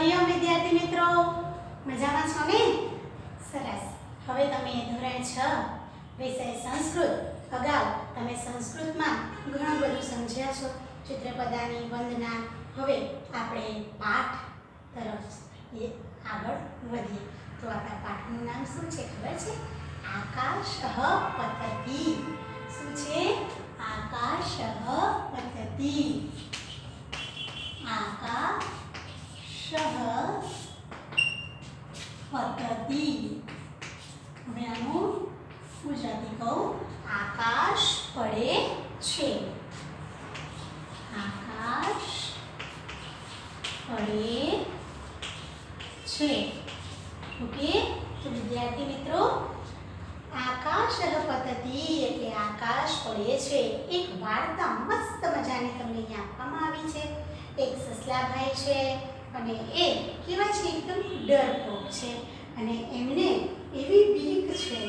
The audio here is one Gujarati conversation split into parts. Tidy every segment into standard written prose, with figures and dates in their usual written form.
હરિઓમ વિદ્યાર્થી મિત્રો, મજામાં છો ને? સરસ. હવે તમે ધોરણ 6 વિષય સંસ્કૃત અગાઉ તમે સંસ્કૃતમાં ઘણું બધું સમજ્યા છો, ચિત્રપદાની વંદના. હવે આપણે પાઠ તરફ આગળ વધીએ. તો આપણા પાઠનું નામ શું છે ખબર છે? આકાશઃ પતતિ. શું છે? આકાશઃ પતતિ. આકાશઃ પતતિ. હવે આનું ગુજરાતી કહું, આકાશ પડે છે. આકાશ પડે છે. ઓકે, તો વિદ્યાર્થી મિત્રો, આકાશઃ પતતિ એટલે આકાશ પડે છે. એક વાર્તા મસ્ત મજાની તમને અહીંયા આપવામાં આવી છે. એક સસલાભાઈ છે અને એ કેવા છે? એકદમ ડરપોક છે અને એમને એવી બીક છે.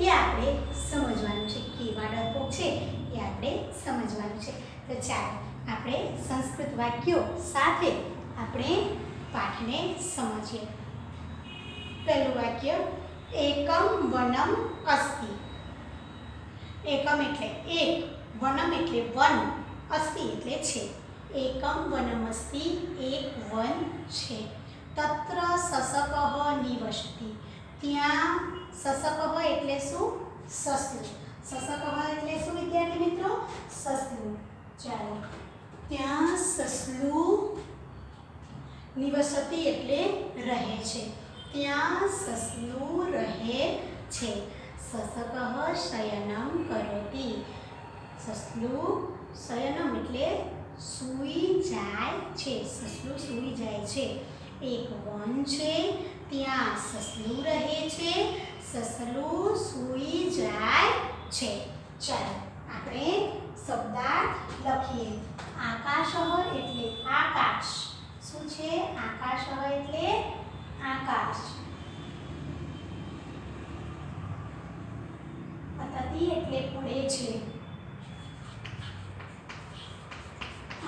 એ આપણે સમજવાનું છે. કેવા ડરપોક છે એ આપણે સમજવાનું છે. તો ચાલો આપણે સંસ્કૃત વાક્યો સાથે આપણે પાઠને સમજીએ. પહેલું વાક્ય, એકમ વનમ અસ્તિ. એકમ એટલે એક, વનમ એટલે વન, અસ્તિ એટલે છે. એકમ વનમ અસ્તિ, એક વન છે. તત્ર સસકઃ નિવસતિ. ત્યાં સસકઃ એટલે શું? સસલું. સસકઃ એટલે શું વિદ્યાર્થી મિત્રો? સસલું. ચાલો, ત્યાં સસલું નિવસતિ એટલે રહે છે. ત્યાં સસલું રહે છે. સસકઃ શયનમ કરોતિ. સસલું શયનમ એટલે સૂઈ જાય છે. સસલું સૂઈ જાય છે. એક વન છે, ત્યાં સસલું રહે છે. સસલું સૂઈ જાય છે. ચાલો આપણે શબ્દાર્થ લખીએ. આકાશઃ એટલે આકાશ. શું છે? આકાશઃ એટલે આકાશ. પતતિ એટલે પડે છે.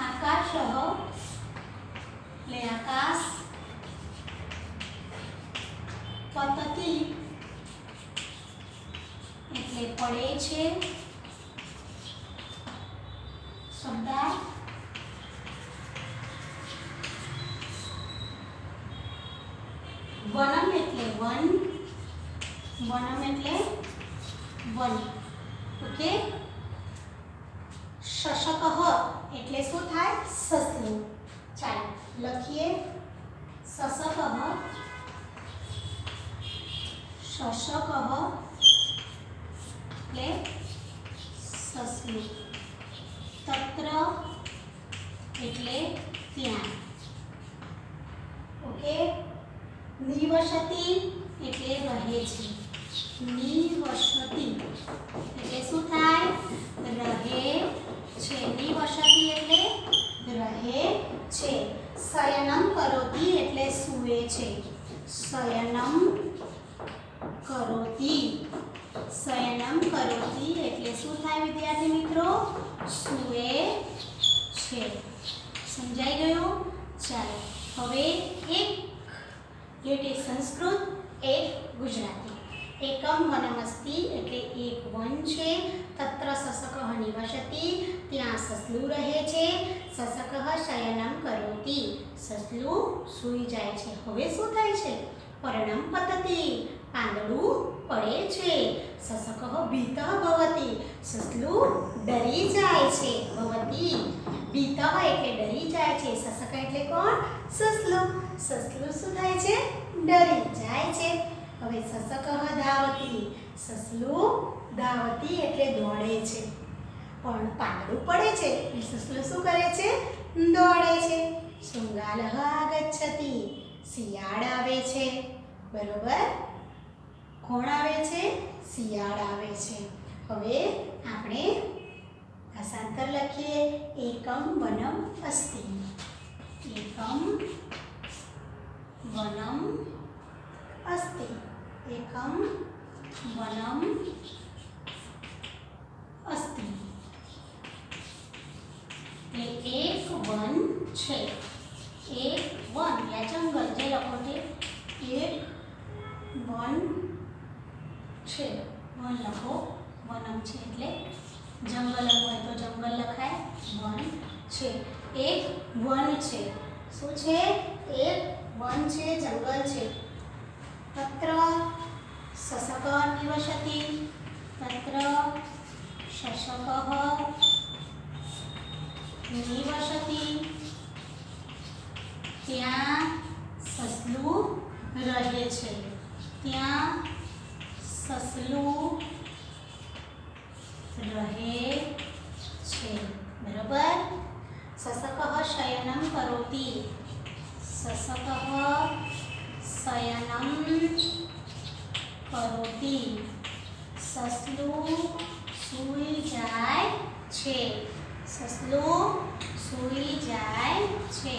આકાશઃ એટલે આકાશ. પતતિ એટલે પડે છે. શબ્દાર્થ વનમ એટલે વન. વનમ એટલે વન. ઓકે. શશકઃ એટલે શું થાય? સસલું. ચાલો લખીએ. શશકઃ, શશકઃ એટલે સસલું. તત્ર એટલે ત્યાં. ઓકે. નિવસતિ એટલે રહે છે. નિવસતિ એટલે શું થાય? રહે છે. નિવસતિ એટલે રહે છે. શયનમ કરોતિ એટલે સૂવે છે. શયનમ કરોતિ. શયનમ કરોતિ એટલે શું થાય વિદ્યાર્થી મિત્રો? સૂવે છે. સમજાઈ ગયું? ચાલો હવે એક એટલે સંસ્કૃત, એક ગુજરાતી. એકમ વનમ અસ્તિ એટલે એક વન છે. તત્ર સસકઃ નિવસતિ, ત્યાં સસલું રહે છે. સસકઃ શયનમ કરોતિ, સસલું સૂઈ જાય છે. હવે શું થાય છે? પર્ણમ પતતિ, પાંદડું પડે છે. સસકઃ ભીતઃ ભવતિ, સસલું ડરી જાય છે. ભવતિ ભીતઃ એટલે ડરી જાય છે. સસક એટલે કોણ? સસલું. સસલું શું થાય છે? ડરી જાય છે. હવે સસકઃ ધાવતિ, સસલું ધાવતિ એટલે દોડે છે. પણ પાંદડું પડે છે એટલે સસલું શું કરે છે? દોડે છે. શૃંગાલઃ આગચ્છતિ, શિયાળ આવે છે. બરોબર. કોણ આવે છે? શિયાળ આવે છે. હવે આપણે ભાષાંતર લખીએ. એકમ વનમ અસ્તિ. એકમ વનમ અસ્તિ. એકમ વનમ અસ્તિ. એક વન છે. એક વન યા જંગલ જે લખો તે એક વન છે વન લખો વનમ છે એટલે જંગલ હોય તો જંગલ લખાય વન છે એક વન છે શું છે એક વન છે જંગલ છે તત્ર સસક નિવસતિ તત્ર શશકઃ નિવસતિ ત્યાં સસલું રહે છે ત્યાં સસલું રહે છે બરાબર સસકઃ શયનમ કરોતિ સસકઃ શયનમ કરોતિ સસલું સૂઈ જાય છે સસલું સૂઈ જાય છે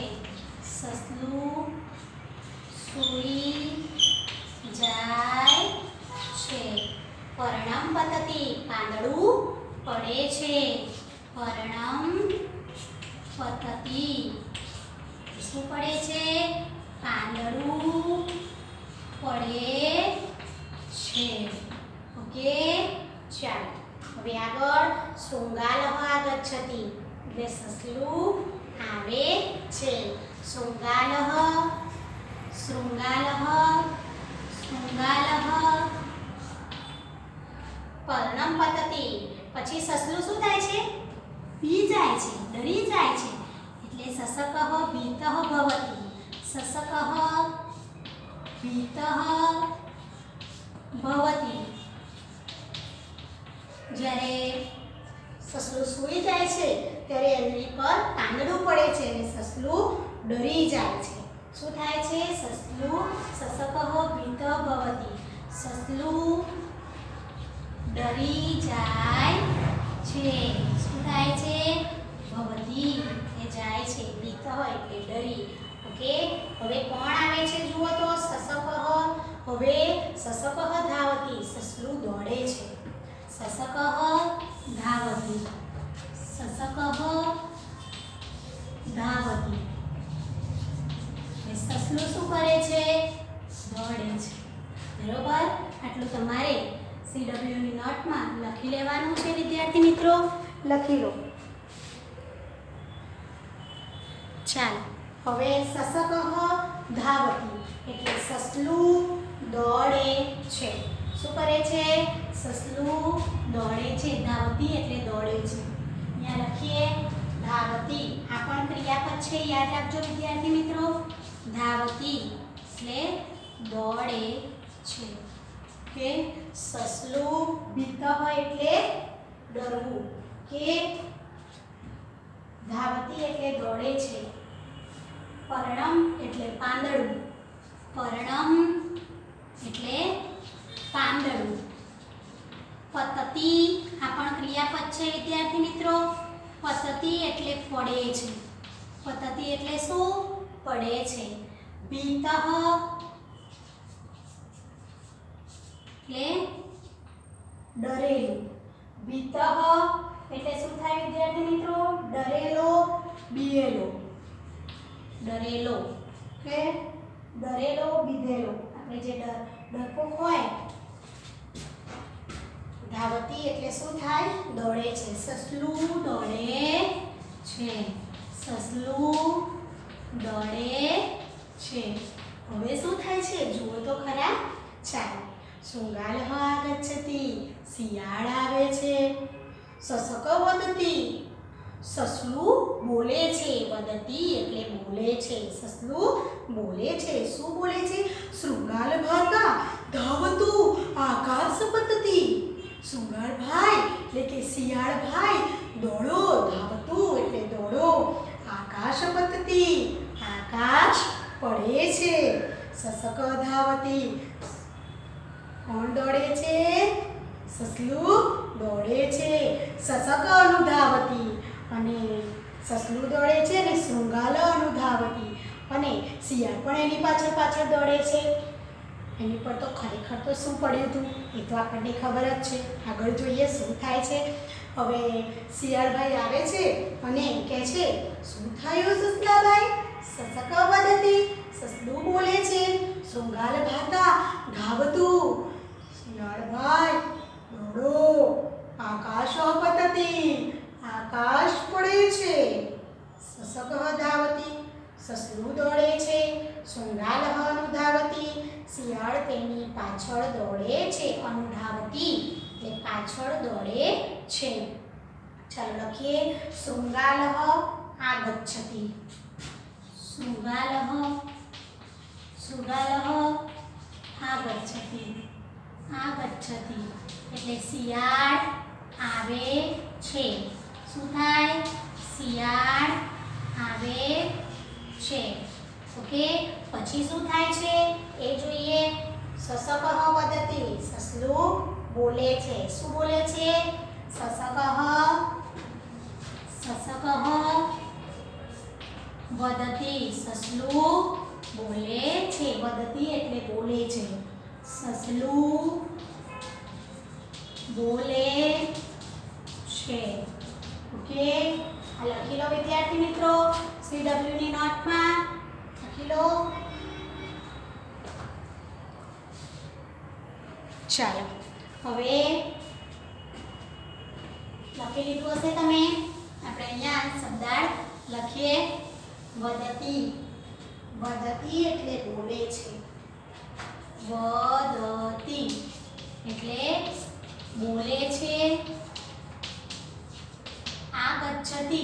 સસલું સૂઈ જાય છે પર્ણમ પતતિ પાંદડું પડે છે પર્ણમ પતતિ શું પડે છે પાંદડું પડે છે ઓકે ચાલો હવે આગળ શૃંગાલઃ આગચ્છતિ એટલે સસલું આવે છે શૃંગાલઃ શૃંગાલઃ શૃંગાલઃ પર્ણમ પતતિ પછી સસલું શું થાય છે બી જાય છે ડરી જાય છે એટલે સસકઃ ભીતઃ ભવતિ સસકઃ ભીતઃ ભવતિ જ્યારે સસલું સૂઈ જાય છે ત્યારે એની પર પાંદડું પડે છે અને સસલું ડરી જાય છે શું થાય છે સસલું સસકઃ ભીતઃ ભવતિ સસલું ડરી જાય છે શું થાય છે ભવતિ એ જાય છે ભીતઃ એટલે ડરી ઓકે હવે કોણ આવે છે જુઓ તો સસકઃ હવે સસકઃ ધાવતિ સસલું દોડે છે સસકઃ ધાવતિ સસકઃ ધાવતિ સસલું શું કરે છે દોડે છે બરોબર આટલું તમારે CW ની નોટમાં લખી લેવાનું છે વિદ્યાર્થી મિત્રો લખી લો ચાલો હવે સસકઃ ધાવતિ એટલે સસલું દોડે છે શું કરે છે સસલું દોડે છે ધાવતિ એટલે દોડે છે અહીંયા લખીએ ધાવતિ આ પણ ક્રિયાપદ છે યાદ રાખજો વિદ્યાર્થી મિત્રો ધાવતિ એટલે દોડે છે કે સસલું ભીતઃ એટલે ડરવું કે ધાવતિ એટલે દોડે છે પર્ણમ એટલે પાંદડું પર્ણમ એટલે પાંદડું પતતિ આ પણ ક્રિયાપદ છે વિદ્યાર્થી મિત્રો પતતિ એટલે પડે છે પતતિ એટલે શું પડે છે ભીતઃ એટલે ડરેલું ભીતઃ એટલે શું થાય વિદ્યાર્થી મિત્રો ડરેલો બીએલો ડરેલો કે ડરેલો બીધેલો આપણે જે ડરપોક હોય ધાવતિ એટલે શું થાય દોડે છે સસલું દોડે છે સસલું દોડે છે હવે શું થાય છે જુઓ તો ખરા ચાલો શૃંગાલઃ આગચ્છતિ શિયાળ આવે છે સસક વદતિ સસલું બોલે છે વદતિ એટલે બોલે છે સસલું બોલે છે શું બોલે છે શૃંગાલ ભાતા ધાવતુ આકાશ પતતિ શૃંગાર ભાઈ એટલે કે શિયાળ ભાઈ દોડો ધાવતું એટલે દોડો આકાશ પતતિ આકાશ પડે છે સસક ધાવતિ કોણ દોડે છે સસલું દોડે છે સસક અનુધાવતિ અને સસલું દોડે છે અને શૃંગાલ અનુધાવતિ અને શિયાળ પણ એની પાછળ પાછળ દોડે છે એની પર તો ખરેખર તો શું પડ્યું હતું એ તો આપણને ખબર જ છે આગળ જોઈએ શું થાય છે હવે શિયાળભાઈ આવે છે અને કહે છે શું થયું સસલાભાઈ સસક વદતિ સસલું બોલે છે. શૃંગાલ ભાતા ધાવતું શિયાળ ભાઈ દોડો. આકાશ પતતિ આકાશ પડે છે. સસક ધાવતી સસલું દોડે છે. શૃંગાલ અનુધાવતી શિયાળ તેની પાછળ દોડે છે. અનુધાવતી એટલે પાછળ દોડે છે. ચાલો લખીએ. શૃંગાલઃ આગચ્છતિ. શૃંગાલઃ આગચ્છતિ. આગચ્છતિ એટલે શિયાળ આવે છે. શું થાય? શિયાળ આવે છે. ઓકે, પછી શું થાય છે એ જોઈએ. સસકઃ વદતિ સસલું બોલે છે. શું બોલે છે? સસકઃ વદતિ સસલું બોલે છે. વદતિ એટલે બોલે છે. સસલું બોલે છે. ઓકે, આ લખી લો વિદ્યાર્થી મિત્રો CW ની નોટમાં લખી લો. ચાલો હવે લખી લીધું હશે તમે. આપણે અહીંયા શબ્દાર્થ લખીએ. વદતિ એટલે બોલે છે. વદતિ એટલે બોલે છે. આગચ્છતિ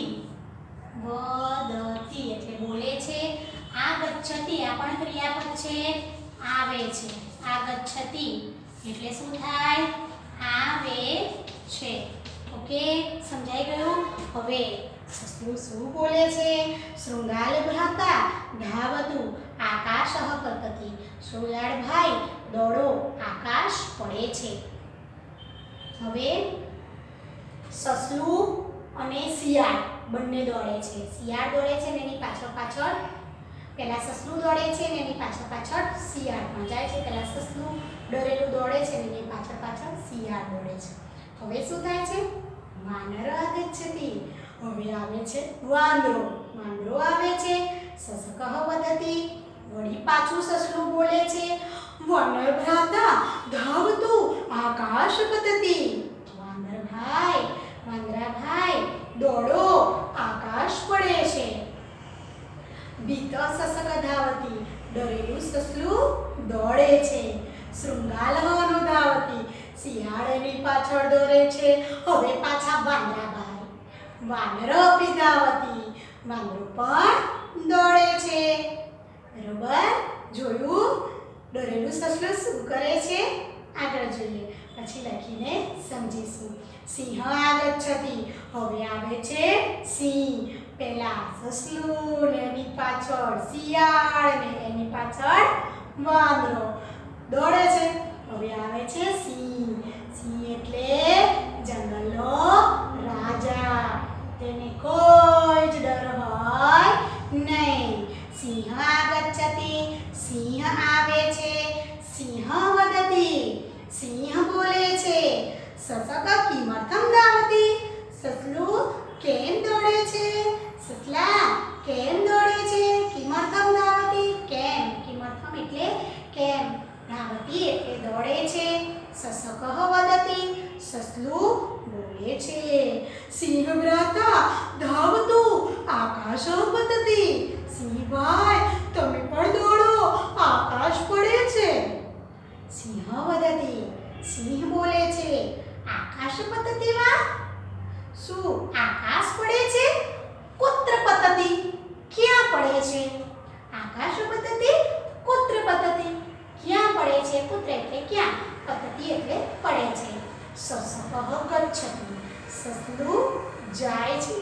વદતિ એટલે બોલે છે. આગચ્છતિ આ પણ ક્રિયાપદ છે. આવે છે. આગચ્છતિ એટલે શું થાય? આવે છે. ઓકે, સમજાઈ ગયું? હવે સસલું શું બોલે છે? શૃંગાલ ભ્રાતા ધાવતું આકાશ પતતિ. શિયાળ ભાઈ દોડો આકાશ પડે છે. હવે સસલું અને શિયાળ બંને દોડે છે. શિયાળ દોડે છે ને એની પાછળ પહેલા સસલું દોડે છે ને એની પાછળ શિયાળ પણ જાય છે. પહેલા સસલું ડરેલું દોડે છે ને એની પાછળ શિયાળ દોડે છે. હવે શું થાય છે? વાનર આગચ્છતિ. હવે આવે છે વાંદરો. વાંદરો આવે છે. સસકઃ વદતિ વળી પાછું સસલું બોલે છે. વાનર ભ્રાતા ધાવતું આકાશ પતતિ. વાંદરા ભાઈ દોડો આકાશ પડે છે. ભીત સસક ધાવતી ડરેલું સસલું દોડે છે. શૃંગાલ અનુધાવતી શિયાળ એની પાછળ દોડે છે. હવે પાછા વાંદરા ભાઈ વાનર ધાવતી વાંદરો પણ દોડે છે. બરોબર જોયું? ડરેલું સસલું શું કરે છે? આગળ જોઈએ પછી લખીને સમજીશું. સિંહ આગચ્છતિ હવે આવે છે સિંહ. પહેલા સસલું ને એની પાછળ શિયાળ ને એની પાછળ વાંદરો દોડે છે. હવે આવે છે સિંહ. સિંહ એટલે જંગલનો રાજા. તેને કોઈ જ ડર હોય નહીં. સિંહ આગચ્છતિ સિંહ આવે છે. સિંહ વદતિ સિંહ બોલે છે. સસક કિમર્થમ ધાવતી સસલું કેમ દોડે છે? સસલા કેમ દોડે છે? કિમર્થમ ધાવતી કેમ. કિમર્થમ એટલે કેમ. ધાવતી એટલે દોડે છે. સસક વદતિ સસલું બોલે છે. સિંહ ભ્રાતા ધાવતું આકાશ પતતિ. સિંહ ભાઈ તમે પણ દોડો આકાશ પડે છે. સિંહ વદતિ સિંહ બોલે છે. આકાશ પતતિ વા શું આકાશ પડે છે? કુત્ર પતતિ ક્યાં પડે છે? આકાશ પતતિ કુત્ર પતતિ ક્યાં પડે છે? કુત્ર એટલે ક્યાં, પતતિ એટલે પડે છે. સસકઃ ગચ્છતિ સસલું જાય છે.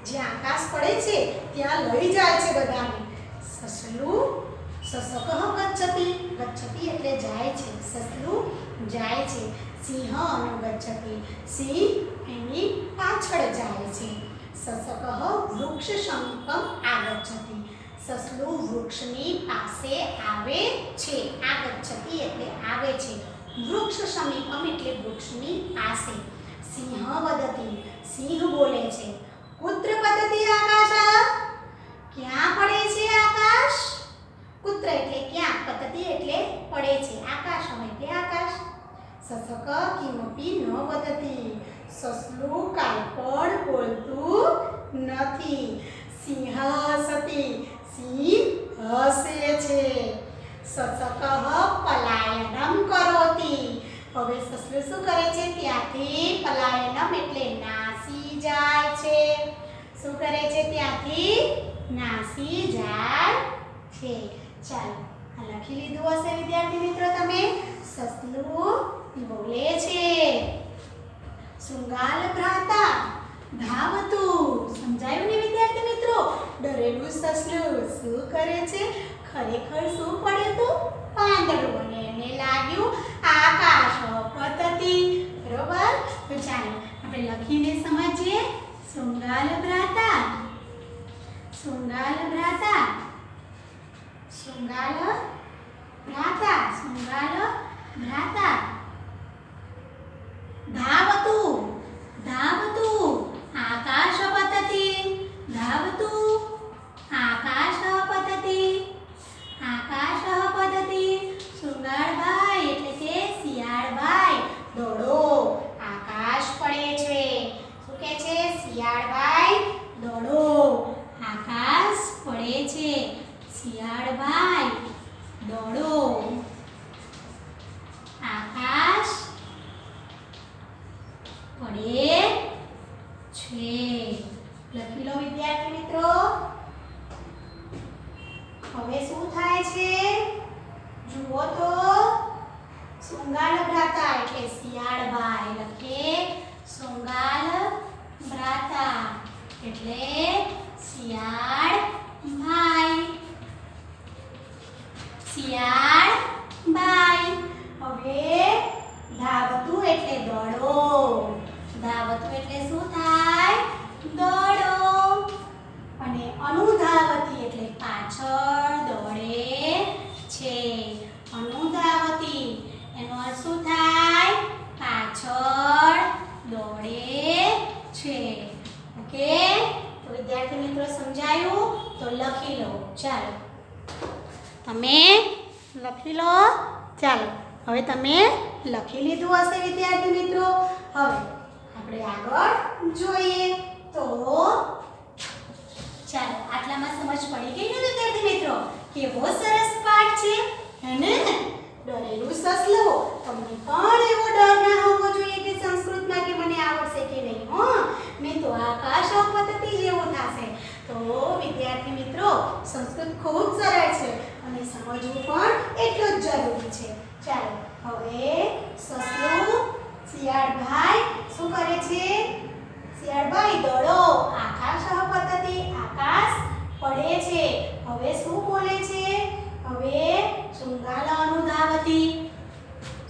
જ્યાં આકાશ પડે છે ત્યાં લઈ જાય છે બધાને. સસલું સસકઃ ગચ્છતિ ગચ્છતિ એટલે જાય છે. સસલું જાય છે. સિંહ અનુગચ્છતિ સિંહ એની પાછળ જાય છે. સસકઃ વૃક્ષ સમીપમ આગચ્છતિ સસલું વૃક્ષની પાસે આવે છે. આગચ્છતિ એટલે આવે છે. વૃક્ષ સમીપમ એટલે વૃક્ષની પાસે. સિંહ વદતિ સિંહ બોલે છે. કુત્ર પતતિ આકાશ સી હસે છે. સસકઃ પલાયનમ કરોતિ. હવે સસલું શું કરે છે? ત્યાંથી પલાયનમ એટલે નાસી જાય છે. શું કરે છે? ત્યાંથી નાસી જાય છે. ચાલો આ લખી લીધું હશે વિદ્યાર્થી મિત્રો તમે. સસલું બોલે છે. શૃંગાલ ભ્રાતા ધાવતું. સમજાયું ને વિદ્યાર્થી મિત્રો? ડરેલું સસલું શું કરે છે? ખરેખર શું પડ્યું હતું? પાંદડું. અને એને લાગ્યું આકાશ પતતી. બરોબર? તો ચાલો આપણે લખીને સમજીએ. શૃંગાલ ભ્રાતા, શૃંગાલ ભ્રાતા, શૃંગાલ ભ્રાતા, શૃંગાલ ભ્રાતા ધાવતું, ધાવતું આકાશ પતતી. ધાવતું આકાશ પતતી, આકાશ પતતી. શૃંગારભાઈ એટલે કે શિયાળભાઈ દોડો, આકાશ પડે છે. શું કહે છે? શિયાળભાઈ દોડો, આકાશ પડે છે. શિયાળભાઈ દોડો, આકાશ પડે છે. લખી લો વિદ્યાર્થી મિત્રો. હવે શું થાય છે? જુઓ તો. શૃંગાલ ભ્રાતા એટલે શિયાળભાઈ. લખીએ શૃંગાલ ભ્રાતા એટલે શિયાળભાઈ, શિયાળભાઈ. હવે ધાવતું એટલે દોડો. ધાવતું એટલે શું થાય? દોડો. અને અનુધાવતી એટલે પાછળ દોડે છે. અનુધાવતી એનો અર્થ શું થાય? પાછળ દોડે છે. ઓકે? તો વિદ્યાર્થી મિત્રો સમજાયું? તો લખી લો. ચાલો તમે લખી લો. ચાલો હવે તમે લખી લીધું હશે વિદ્યાર્થી મિત્રો. હવે આપણે આગળ જોઈએ. તો ચાલો આટલામાં સમજ પડી ગઈ ને વિદ્યાર્થી મિત્રો? કેવો સરસ પાઠ છે હે ને? ડરેલું સસલું. તમને પણ એવો ડર ના હોવો જોઈએ કે સંસ્કૃતમાં કે મને આવડશે કે નહીં. નહીં તો આકાશ પતતી જેવું થશે. તો વિદ્યાર્થી મિત્રો સંસ્કૃત ખૂબ સરળ છે અને સમજવું પણ એટલું જ જરૂરી છે. ચાલો હવે સસલું શિયાળભાઈ શું કરે છે? શિયાળભાઈ દોડો, આકાશ પતતી, આકાશ પડે છે. હવે શું બોલે છે? હવે શૃંગાલ અનુધાવતી,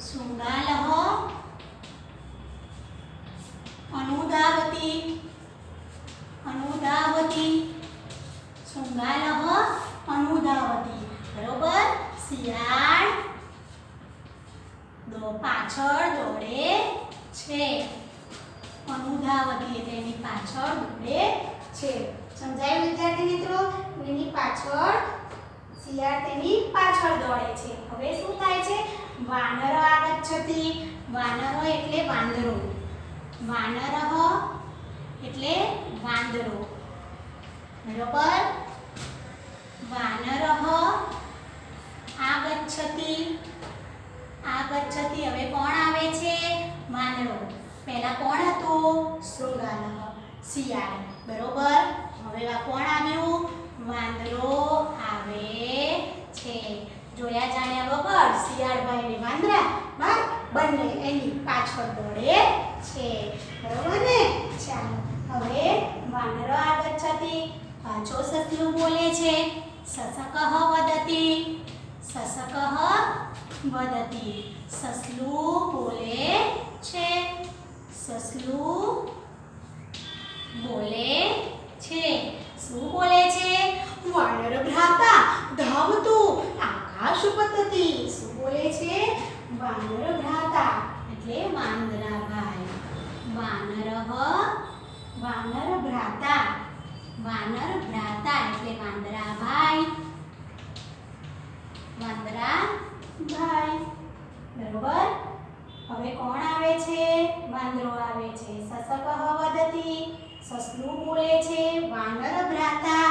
શૃંગાલ અનુધાવતી, અનુધાવતી, શૃંગાલ અનુધાવતી. બરોબર? શિયાળ પાછળ દોડે છે. અનુધાવતી એટલે એની પાછળ દોડે છે. સમજાયું વિદ્યાર્થી મિત્રો? એની પાછળ શિયાળ તેની પાછળ દોડે છે. હવે શું થાય છે? વાનર આગચ્છતિ. વાનરો એટલે વાંદરો. વાનર એટલે વાંદરો. બરોબર? વાનર આગચ્છતિ, આગચ્છતિ. હવે કોણ આવે છે? વાનરો. પહેલા કોણ હતું? શૃંગાલ, શિયાળ. બરોબર? હવે કોણ આવ્યું? વાંદરો આવે છે. જોયા જાણ્યા વગર શિયાળભાઈ ને વાંદરા બંને એની પાછળ દોડે છે. બરોબર ને? ચાલો હવે વાનરો આગચ્છતિ. પાછો સસલું બોલે છે. સસકઃ વદતિ, સસકઃ વદતિ. સસલું બોલે છે. સસલું બોલે છે. શું બોલે છે? વાનર ભ્રાતા ધાવતું, આકાશ પતતી. શું બોલે છે? વાનર ભ્રાતા એટલે વાંદરાભાઈ. વાનર ભ્રાતા, વાનર ભ્રાતા એટલે વાંદરાભાઈ, વાંદરાભાઈ. બરોબર? હવે કોણ આવે છે? વાંદરો આવે છે. સસકઃ વદતિ. સસલું બોલે છે. વાનર ભ્રાતા,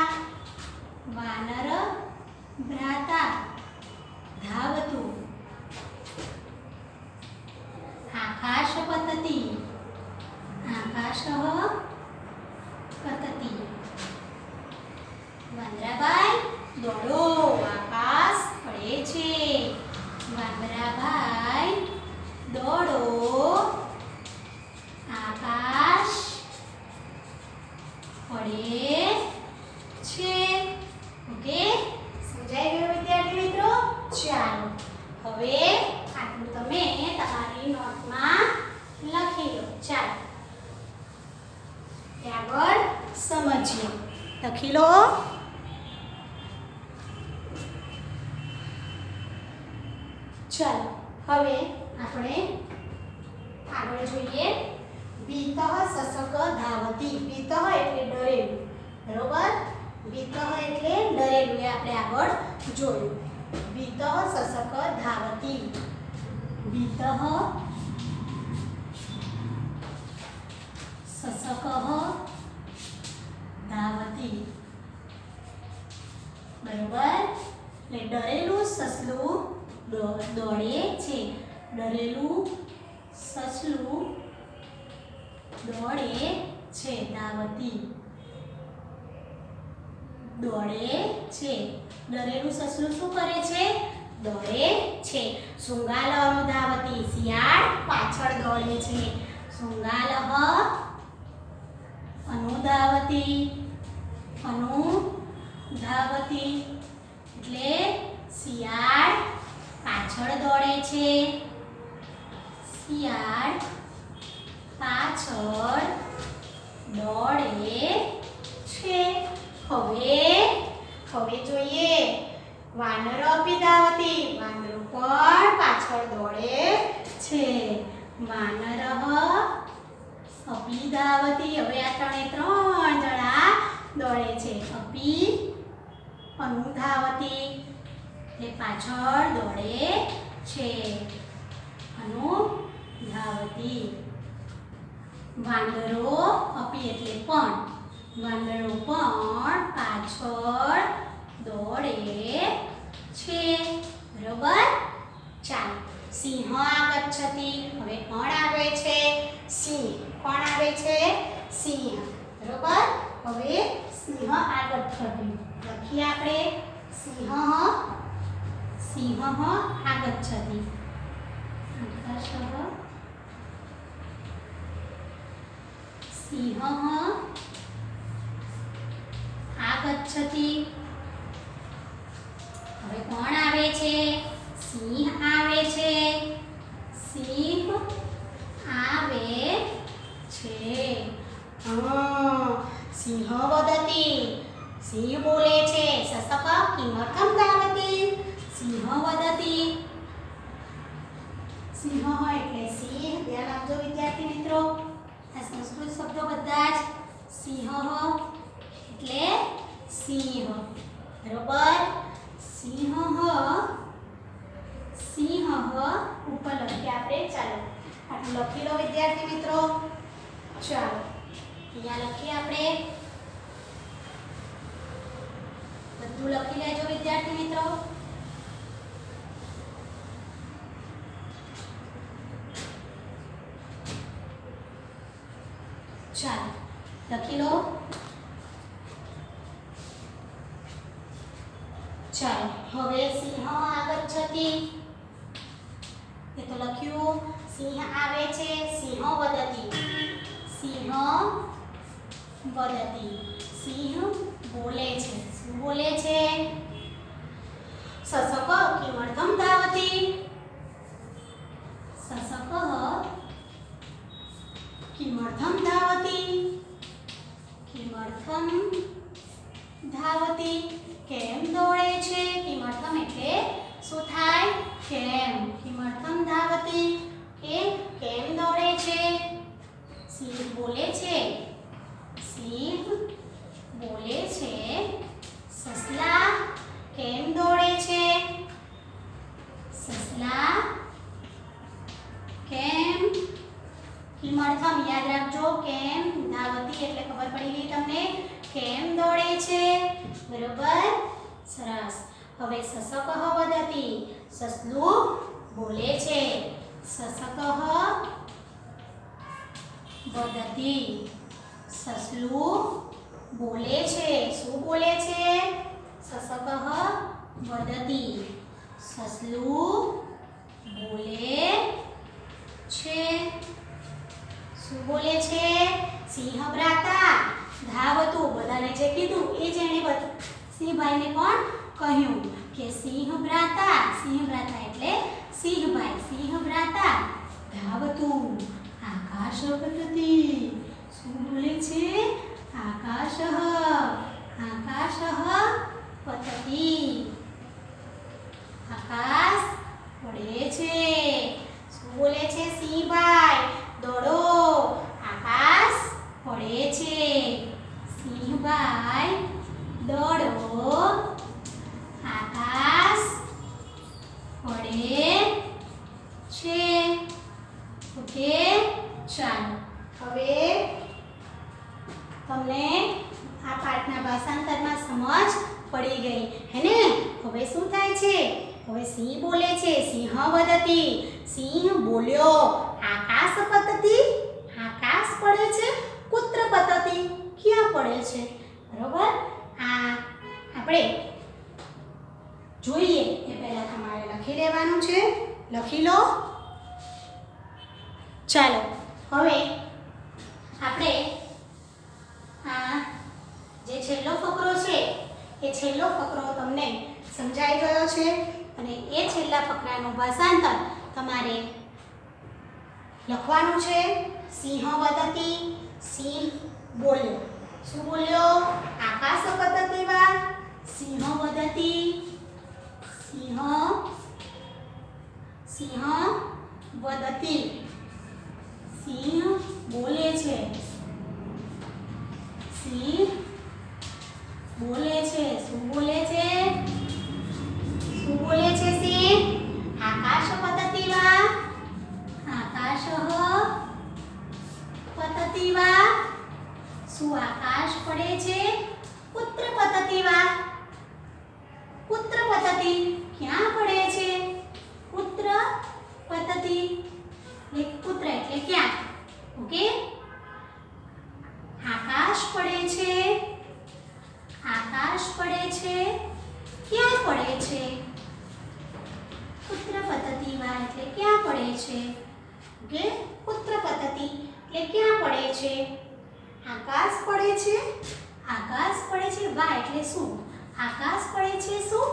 વાનર ભ્રાતા ધાવતું આકાશ પતતી આકાશ પતતી વાંદરાભાઈ દોડો આકાશ પડે છે વાંદરાભાઈ દોડો આકાશ પડે છે ઓકે સમજાઈ ગયું વિદ્યાર્થી મિત્રો ચાલો હવે આટલું તમે તમારી નોટમાં લખી લો ચાલો આગળ સમજીએ લખી લો ચાલો હવે આપણે આગળ જોઈએ ભીતઃ સસક ધાવતી ભીતઃ એટલે ડરેલું બરોબર ભીતઃ એટલે ડરેલું એ આપણે આગળ જોયું ભીતઃ સસક ધાવતી ભીતઃ સસક ધાવતી બરોબર એટલે ડરેલું સસલું દોડે છે ડરેલું સસલું દોડે છે ધાવતી દોડે છે ડરેલું સસલું શું કરે છે દોડે છે શૃંગાલઃ અનુધાવતી શિયાળ પાછળ દોડે છે શૃંગાલઃ અનુધાવતી અનુધાવતી એટલે શિયાળ પાછળ દોડે છે શિયાળ પાછળ દોડે છે હવે જોઈએ વાનર અપી ધાવતી વાંદરો પણ પાછળ દોડે છે વાનર અપી ધાવતી હવે આ ત્રણ જણા દોડે છે અપી અનુધાવતી એટલે પાછળ દોડે છે અનુધાવતી વાંદરો અપી એટલે પણ વાંદરો પણ પાછળ દોડે છે બરોબર ચાલો સિંહ આગચ્છતિ હવે કોણ આવે છે સિંહ કોણ આવે છે સિંહ બરોબર હવે સિંહ આગચ્છતિ લખીએ આપણે સિંહ સિંહ આગચ્છતિ સિંહ આગચ્છતિ હવે કોણ આવે છે સિંહ આવે છે સિંહ આવે છે સિંહ વદતિ સિંહ બોલે છે સસક કિમર્થમ ધાવતી સિંહ વદતિ સિંહ એટલે સિંહ ધ્યાન આપજો વિદ્યાર્થી મિત્રો આ સંસ્કૃત શબ્દો બધા જ સિંહ એટલે સિંહ બરોબર સિંહ સિંહ ઉપર લખીએ આપણે ચાલો આટલું લખી લો વિદ્યાર્થી મિત્રો ચાલો અહીંયા લખીએ આપણે બધું લખી લેજો વિદ્યાર્થી મિત્રો ચાલો લખી લો ચાલો હવે સિંહ આગચ્છતિ એ તો લખ્યું સિંહ આવે છે સિંહ વદતિ સિંહ વદતિ સિંહ બોલે છે શું બોલે છે સસક કિમર્થમ ધાવતી સસક કિમર્થમ ધાવતી કિમર્થમ ધાવતી કેમ દોડે છે કિમર્થમ એટલે શું થાય કેમ કિમર્થમ ધાવતી કે કેમ દોડે છે સિંહ બોલે છે સિંહ બોલે છે સસલા કેમ દોડે છે સસલા કેમ કિમર્થમ યાદ રાખજો કેમ ધાવતી એટલે ખબર પડી ગઈ તમને કેમ દોડે છે બરોબર સરસ હવે સસકહ વદતિ સસલું બોલે છે સસકહ વદતિ સસલું બોલે છે શું બોલે છે સસકહ વદતિ સસલું બોલે છે શું બોલે છે સિંહ ભ્રાતા ધાવતું બધાને જે કીધું એ જ એણે સિંહભાઈને પણ કહ્યું કે સિંહ ભ્રાતા એટલે સિંહ ભ્રાતા ધાવતું આકાશ પતતિ શું બોલે છે આકાશ પતતિ આકાશ પડે છે શું બોલે છે સિંહભાઈ દોડો આકાશ પડે છે સિંહભાઈ દોડો આકાશ પડે છે ઓકે ચાલો હવે તમને આ પાઠના ભાષાંતરમાં સમજ પડી ગઈ હે ને હવે શું થાય છે હવે સિંહ બોલે છે સિંહ વદતિ સિંહ બોલ્યો આકાશ પતતિ આકાશ પડે છે કુત્ર પતતિ ક્યાં પડે છે બરોબર આ આપણે જોઈએ એ પહેલા તમારે લખી લેવાનું છે લખી લો ચાલો હવે આપણે આ જે છેલ્લો ફકરો છે એ છેલ્લો ફકરો તમને સમજાઈ ગયો છે અને એ છેલ્લા ફકરાનું ભાષાંતર તમારે લખવાનું છે સિંહ વદતિ સિંહ બોલ્યો શું બોલ્યો આકાશ પતતિ વા સિંહ વદતિ સિંહ વદતિ સિંહ બોલે છે સિંહ બોલે છે શું બોલે છે સિંહ આકાશ પતતિ વા આકાશ પતતિ વા શું આકાશ પડે છે પુત્ર પતતિ વા પુત્ર પતતિ ક્યાં પડે છે પુત્ર પતતિ પુત્ર એટલે ક્યાં ઓકે આકાશ પડે છે ક્યાં પડે છે પુત્ર પતતિ વા એટલે ક્યાં પડે છે ઓકે પુત્ર પતતિ એટલે ક્યાં પડે છે આકાશ પડે છે વા એટલે શું આકાશ પડે છે શું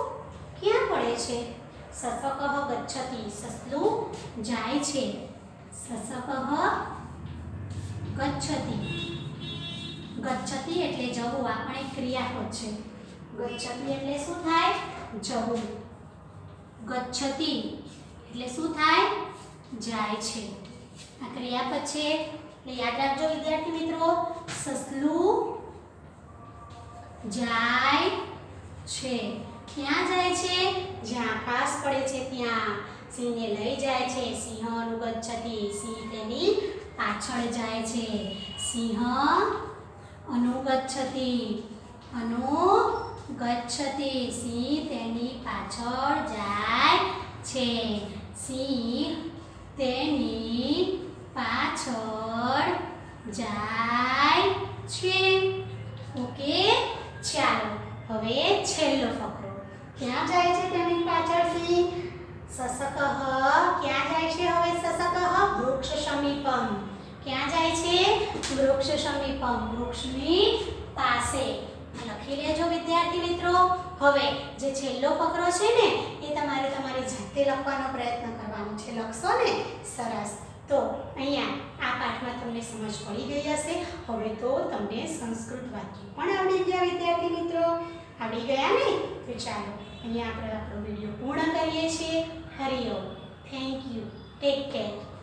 ક્યાં પડે છે સસકહ ગચ્છતિ સસલું જાય છે સસકહ ગચ્છતિ એટલે જવું આ પણ એક ક્રિયાપદ છે ગચ્છતિ એટલે શું થાય જવું ગચ્છતિ એટલે શું થાય જાય છે આ ક્રિયાપદ છે એટલે યાદ રાખજો વિદ્યાર્થી મિત્રો સસલું જાય છે ક્યાં જાય છે જ્યાં આકાશ પડે છે ત્યાં સિંહને લઈ જાય છે સિંહ અનુગચ્છતિ સિંહ તેની પાછળ જાય છે સિંહ અનુગચ્છતિ સિંહ તેની પાછળ જાય છે સિંહ તેની પાછળ જાય છે ઓકે ચાલો હવે છેલ્લો ફકરો ક્યાં જાય છે તેની પાછળ સિંહ સસકહ ક્યાં જાય છે હવે સસકહ વૃક્ષ સમીપમ ક્યાં જાય છે વૃક્ષ સમીપમ વૃક્ષની પાસે લખી લેજો વિદ્યાર્થી મિત્રો હવે જે છેલ્લો ફકરો છે ને એ તમારે તમારી જાતે લખવાનો પ્રયત્ન કરવાનો છે લખશો ને સરસ તો અહીંયા આ પાઠમાં તમને સમજ પડી ગઈ હશે હવે તો તમને સંસ્કૃત વાક્ય પણ આવડી ગયા વિદ્યાર્થી મિત્રો આવડી ગયા ને તો ચાલો અહીંયા આપણે આપણો વિડીયો પૂર્ણ કરીએ છીએ Hariom thank you take care